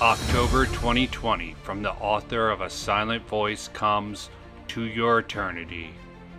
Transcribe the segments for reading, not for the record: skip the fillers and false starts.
October 2020, from the author of A Silent Voice comes To Your Eternity.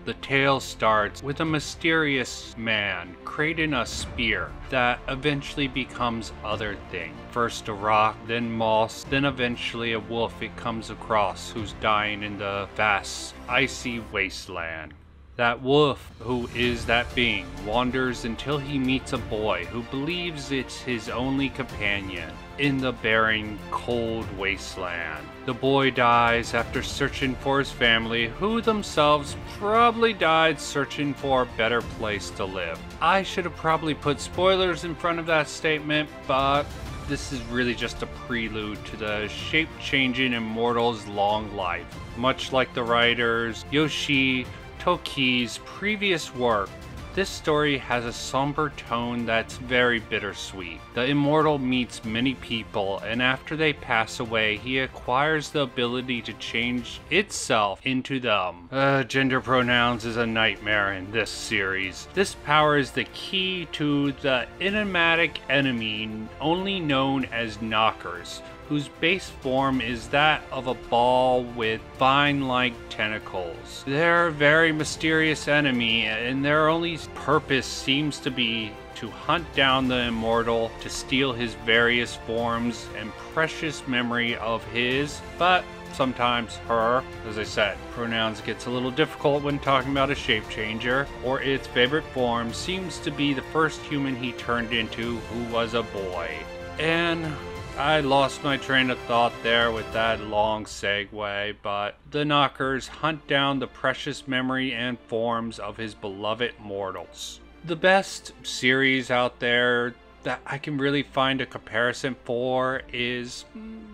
The tale starts with a mysterious man creating a spear that eventually becomes other things. First a rock, then moss, then eventually a wolf it comes across who's dying in the vast, icy wasteland. That wolf, who is that being, wanders until he meets a boy who believes it's his only companion in the barren, cold wasteland. The boy dies after searching for his family, who themselves probably died searching for a better place to live. I should have probably put spoilers in front of that statement, but this is really just a prelude to the shape-changing immortal's long life. Much like the writers Yoshi Toki's previous work, this story has a somber tone that's very bittersweet. The immortal meets many people, and after they pass away, he acquires the ability to change itself into them. Gender pronouns is a nightmare in this series. This power is the key to the enigmatic enemy only known as knockers, whose base form is that of a ball with vine-like tentacles. They're a very mysterious enemy, and their only purpose seems to be to hunt down the immortal, to steal his various forms and precious memory of his, but sometimes her. As I said, pronouns gets a little difficult when talking about a shape changer, or its favorite form seems to be the first human he turned into, who was a boy. And I lost my train of thought there with that long segue, but the knockers hunt down the precious memory and forms of his beloved mortals. The best series out there that I can really find a comparison for is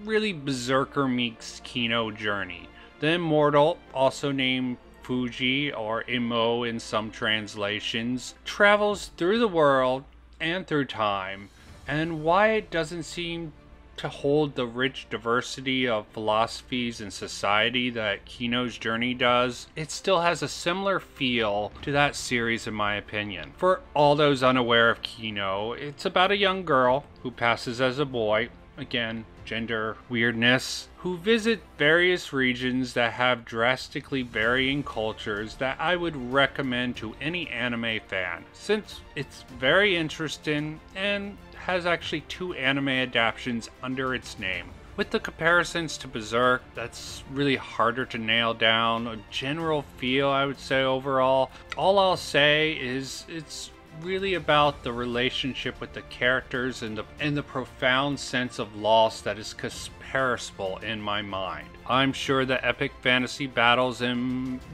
really Berserker meets Kino Journey. The immortal, also named Fuji or Imo in some translations, travels through the world and through time, and why it doesn't seem to hold the rich diversity of philosophies and society that Kino's Journey does, it still has a similar feel to that series in my opinion. For all those unaware of Kino, it's about a young girl who passes as a boy, again, gender weirdness, who visit various regions that have drastically varying cultures that I would recommend to any anime fan, since it's very interesting and has actually 2 anime adaptations under its name. With the comparisons to Berserk, that's really harder to nail down a general feel, I would say overall. All I'll say is it's really about the relationship with the characters and the profound sense of loss that is comparable in my mind. I'm sure the epic fantasy battles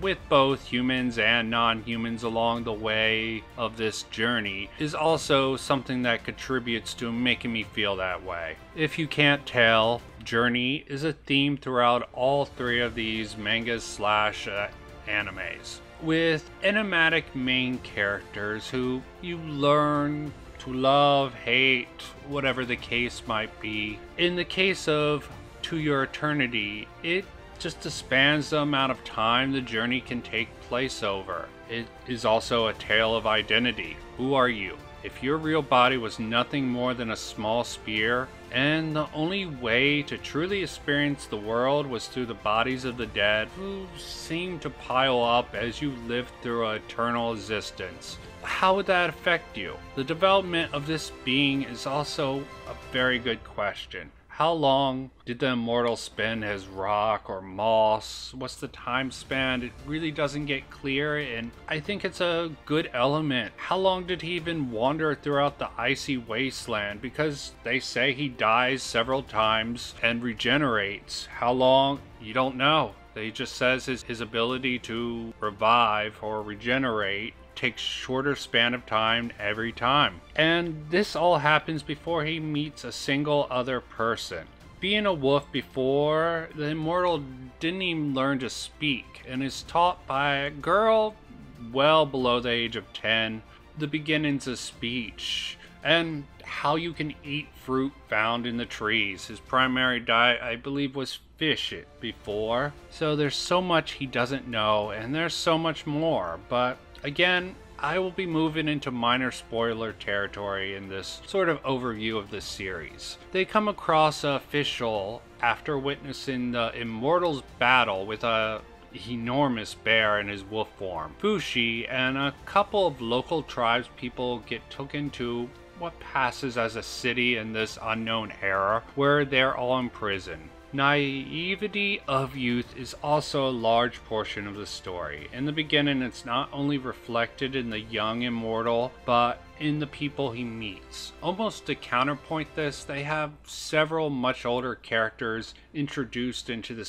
with both humans and non-humans along the way of this journey is also something that contributes to making me feel that way. If you can't tell, journey is a theme throughout all 3 of these mangas / animes, with enigmatic main characters who you learn to love, hate, whatever the case might be. In the case of To Your Eternity, it just spans the amount of time the journey can take place over. It is also a tale of identity. Who are you? If your real body was nothing more than a small spear, and the only way to truly experience the world was through the bodies of the dead, who seem to pile up as you live through an eternal existence, how would that affect you? The development of this being is also a very good question. How long did the immortal spend as rock or moss? What's the time span? It really doesn't get clear, and I think it's a good element. How long did he even wander throughout the icy wasteland? Because they say he dies several times and regenerates. How long? You don't know. He just says his ability to revive or regenerate takes shorter span of time every time. And this all happens before he meets a single other person. Being a wolf before, the immortal didn't even learn to speak, and is taught by a girl well below the age of 10 the beginnings of speech and how you can eat fruit found in the trees. His primary diet, I believe, was fish before. So there's so much he doesn't know, and there's so much more. But again, I will be moving into minor spoiler territory in this sort of overview of this series. They come across a official after witnessing the Immortals' battle with a enormous bear in his wolf form. Fushi and a couple of local tribes people get taken to what passes as a city in this unknown era where they're all in prison. Naivety of youth is also a large portion of the story. In the beginning, it's not only reflected in the young immortal, but in the people he meets. Almost to counterpoint this, they have several much older characters introduced into the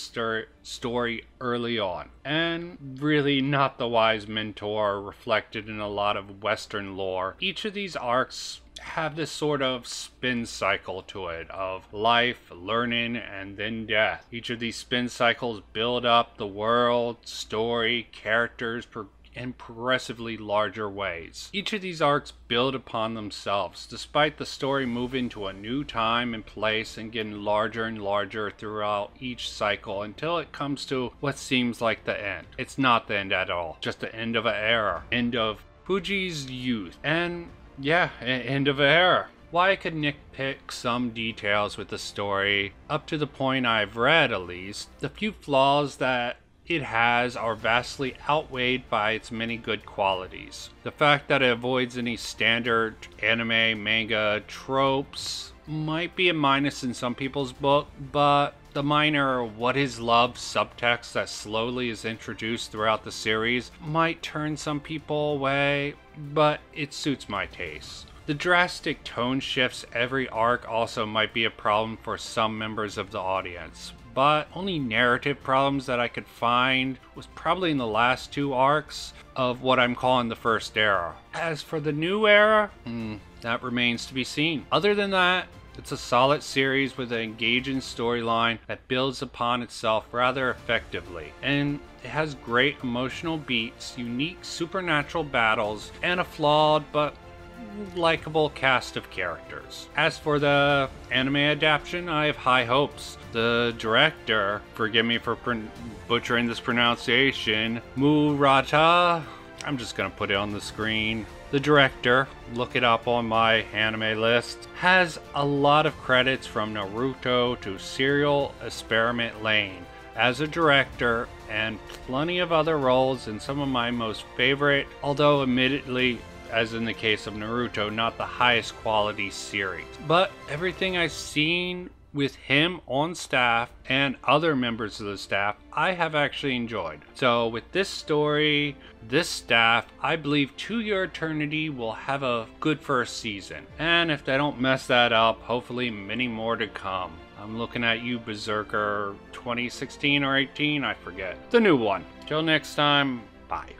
story early on, and really not the wise mentor reflected in a lot of Western lore. Each of these arcs have this sort of spin cycle to it of life, learning, and then death. Each of these spin cycles build up the world, story, characters in progressively larger ways. Each of these arcs build upon themselves, despite the story moving to a new time and place and getting larger and larger throughout each cycle until it comes to what seems like the end. It's not the end at all, just the end of an era, end of Fuji's youth, and yeah, end of an era. While I could nitpick some details with the story, up to the point I've read at least, the few flaws that it has are vastly outweighed by its many good qualities. The fact that it avoids any standard anime, manga tropes might be a minus in some people's book, but the minor "what is love" subtext that slowly is introduced throughout the series might turn some people away, but it suits my taste. The drastic tone shifts every arc also might be a problem for some members of the audience, but only narrative problems that I could find was probably in the last two arcs of what I'm calling the first era. As for the new era, that remains to be seen. Other than that, it's a solid series with an engaging storyline that builds upon itself rather effectively, and it has great emotional beats, unique supernatural battles, and a flawed but likable cast of characters. As for the anime adaptation, I have high hopes. The director, forgive me for butchering this pronunciation, Murata, I'm just gonna put it on the screen. The director, look it up on my anime list, has a lot of credits from Naruto to Serial Experiment Lane as a director, and plenty of other roles in some of my most favorite, although admittedly, as in the case of Naruto, not the highest quality series. But everything I've seen with him on staff and other members of the staff, I have actually enjoyed. So with this story, this staff, I believe To Your Eternity will have a good first season. And if they don't mess that up, hopefully many more to come. I'm looking at you, Berserker 2016 or 18, I forget. The new one. Till next time, bye.